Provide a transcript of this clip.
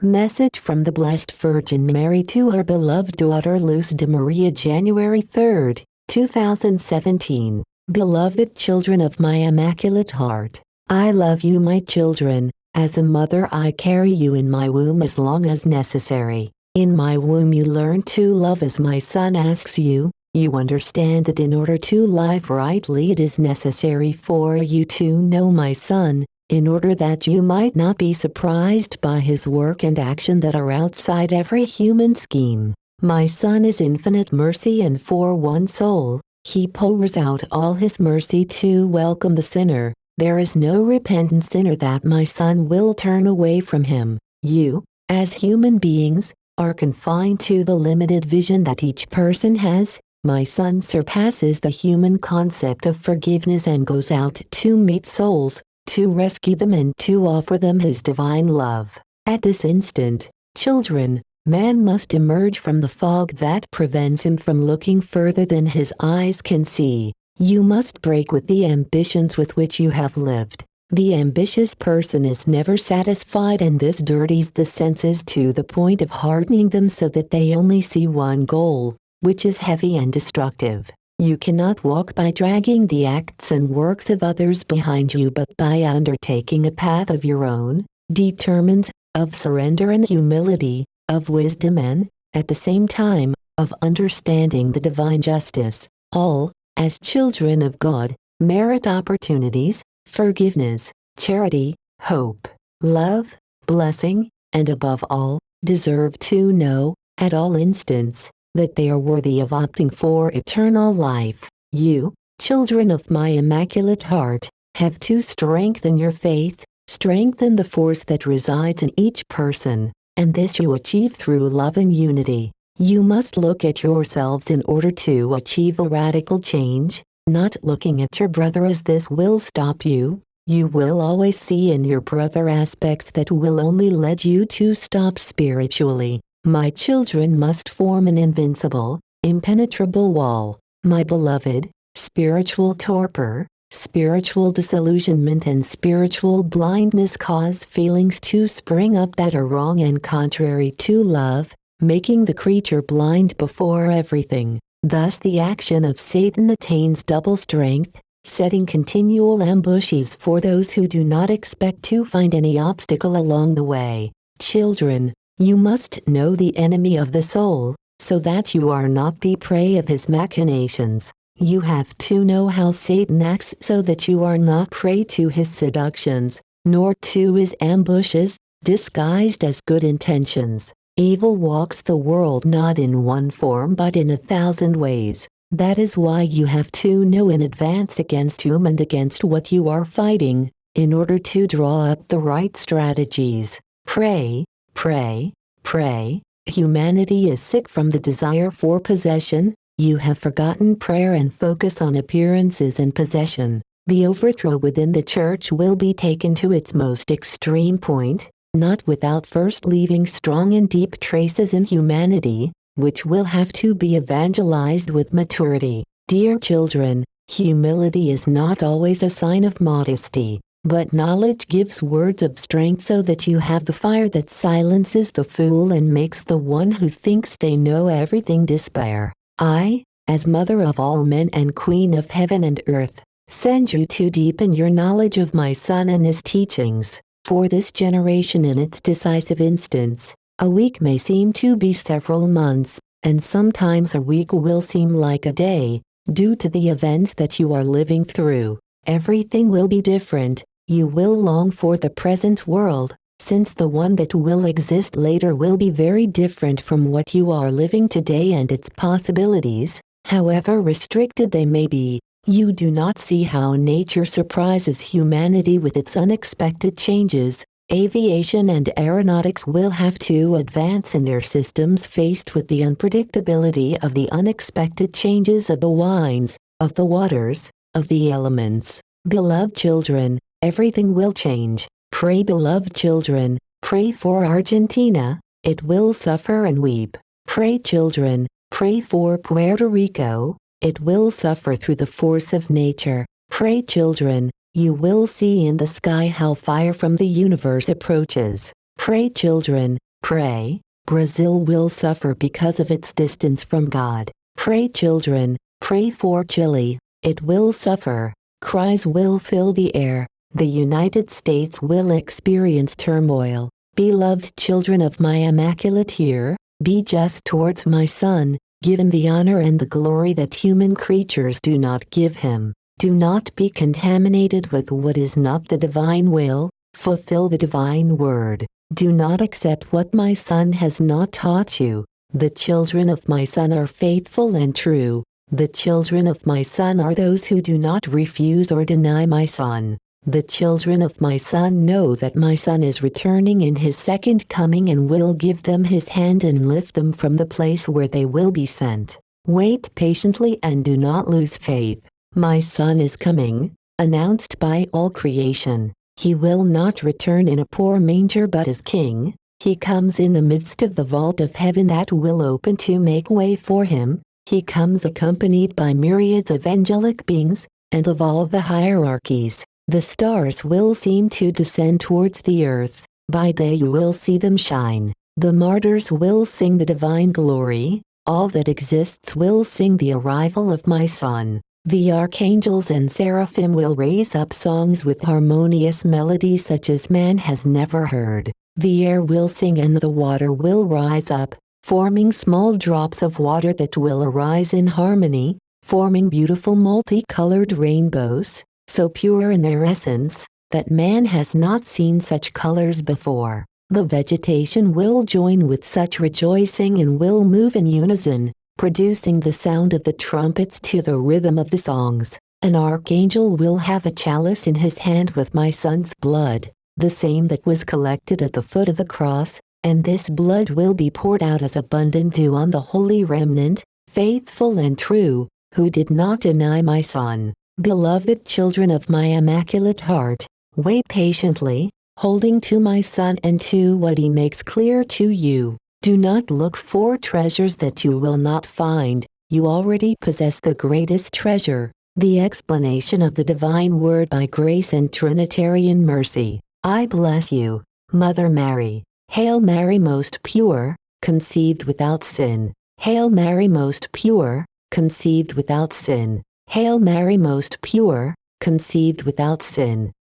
Message from the Blessed Virgin Mary to her beloved daughter Luz de Maria, January 3, 2017. Beloved children of my Immaculate Heart, I love you, my children. As a mother, I carry you in my womb as long as necessary. In my womb you learn to love as my son asks you. You understand that in order to live rightly it is necessary for you to know my son, in order that you might not be surprised by his work and action that are outside every human scheme. My son is infinite mercy, and for one soul, he pours out all his mercy to welcome the sinner. There is no repentant sinner that my son will turn away from him. You, as human beings, are confined to the limited vision that each person has. My son surpasses the human concept of forgiveness and goes out to meet souls, to rescue them and to offer them his divine love. At this instant, children, man must emerge from the fog that prevents him from looking further than his eyes can see. You must break with the ambitions with which you have lived. The ambitious person is never satisfied, and this dirties the senses to the point of hardening them so that they only see one goal, which is heavy and destructive. You cannot walk by dragging the acts and works of others behind you, but by undertaking a path of your own, determined, of surrender and humility, of wisdom and, at the same time, of understanding the divine justice. All, as children of God, merit opportunities, forgiveness, charity, hope, love, blessing, and above all, deserve to know, at all instants, that they are worthy of opting for eternal life. You, children of my Immaculate Heart, have to strengthen your faith, strengthen the force that resides in each person, and this you achieve through love and unity. You must look at yourselves in order to achieve a radical change, not looking at your brother, as this will stop you. You will always see in your brother aspects that will only lead you to stop spiritually. My children must form an invincible, impenetrable wall. My beloved, spiritual torpor, spiritual disillusionment and spiritual blindness cause feelings to spring up that are wrong and contrary to love, making the creature blind before everything. Thus the action of Satan attains double strength, setting continual ambushes for those who do not expect to find any obstacle along the way. Children, you must know the enemy of the soul, so that you are not the prey of his machinations. You have to know how Satan acts so that you are not prey to his seductions, nor to his ambushes, disguised as good intentions. Evil walks the world not in one form but in 1,000 ways. That is why you have to know in advance against whom and against what you are fighting, in order to draw up the right strategies. Pray, pray, pray. Humanity is sick from the desire for possession. You have forgotten prayer and focus on appearances and possession. The overthrow within the Church will be taken to its most extreme point, not without first leaving strong and deep traces in humanity, which will have to be evangelized with maturity. Dear children, humility is not always a sign of modesty, but knowledge gives words of strength so that you have the fire that silences the fool and makes the one who thinks they know everything despair. I, as Mother of all men and Queen of heaven and earth, send you to deepen your knowledge of my Son and his teachings. For this generation in its decisive instance, a week may seem to be several months, and sometimes a week will seem like a day, due to the events that you are living through. Everything will be different. You will long for the present world, since the one that will exist later will be very different from what you are living today, and its possibilities, however restricted they may be. You do not see how nature surprises humanity with its unexpected changes. Aviation and aeronautics will have to advance in their systems faced with the unpredictability of the unexpected changes of the winds, of the waters, of the elements. Beloved children, everything will change. Pray, beloved children, pray for Argentina, it will suffer and weep. Pray children, pray for Puerto Rico, it will suffer through the force of nature. Pray children, you will see in the sky how fire from the universe approaches. Pray children, Pray, Brazil will suffer because of its distance from God. Pray children, pray for Chile, it will suffer. Cries will fill the air. The United States will experience turmoil. Beloved children of my immaculate ear, be just towards my Son, give him the honor and the glory that human creatures do not give him. Do not be contaminated with what is not the divine will, fulfill the divine word. Do not accept what my Son has not taught you. The children of my Son are faithful and true. The children of my Son are those who do not refuse or deny my Son. The children of my Son know that my Son is returning in his second coming and will give them his hand and lift them from the place where they will be sent. Wait patiently and do not lose faith. My Son is coming, announced by all creation. He will not return in a poor manger but as King. He comes in the midst of the vault of heaven that will open to make way for him. He comes accompanied by myriads of angelic beings, and of all the hierarchies. The stars will seem to descend towards the earth. By day you will see them shine. The martyrs will sing the divine glory. All that exists will sing the arrival of my Son. The archangels and seraphim will raise up songs with harmonious melodies such as man has never heard. The air will sing and the water will rise up, forming small drops of water that will arise in harmony, forming beautiful multicolored rainbows, so pure in their essence, that man has not seen such colors before. The vegetation will join with such rejoicing and will move in unison, producing the sound of the trumpets to the rhythm of the songs. An archangel will have a chalice in his hand with my Son's blood, the same that was collected at the foot of the cross, and this blood will be poured out as abundant dew on the holy remnant, faithful and true, who did not deny my Son. Beloved children of my immaculate heart, wait patiently, holding to my Son and to what he makes clear to you. Do not look for treasures that you will not find. You already possess the greatest treasure, the explanation of the divine word by grace and Trinitarian mercy. I bless you, Mother Mary. Hail Mary, most pure, conceived without sin. Hail Mary, most pure, conceived without sin. Hail Mary, most pure, conceived without sin.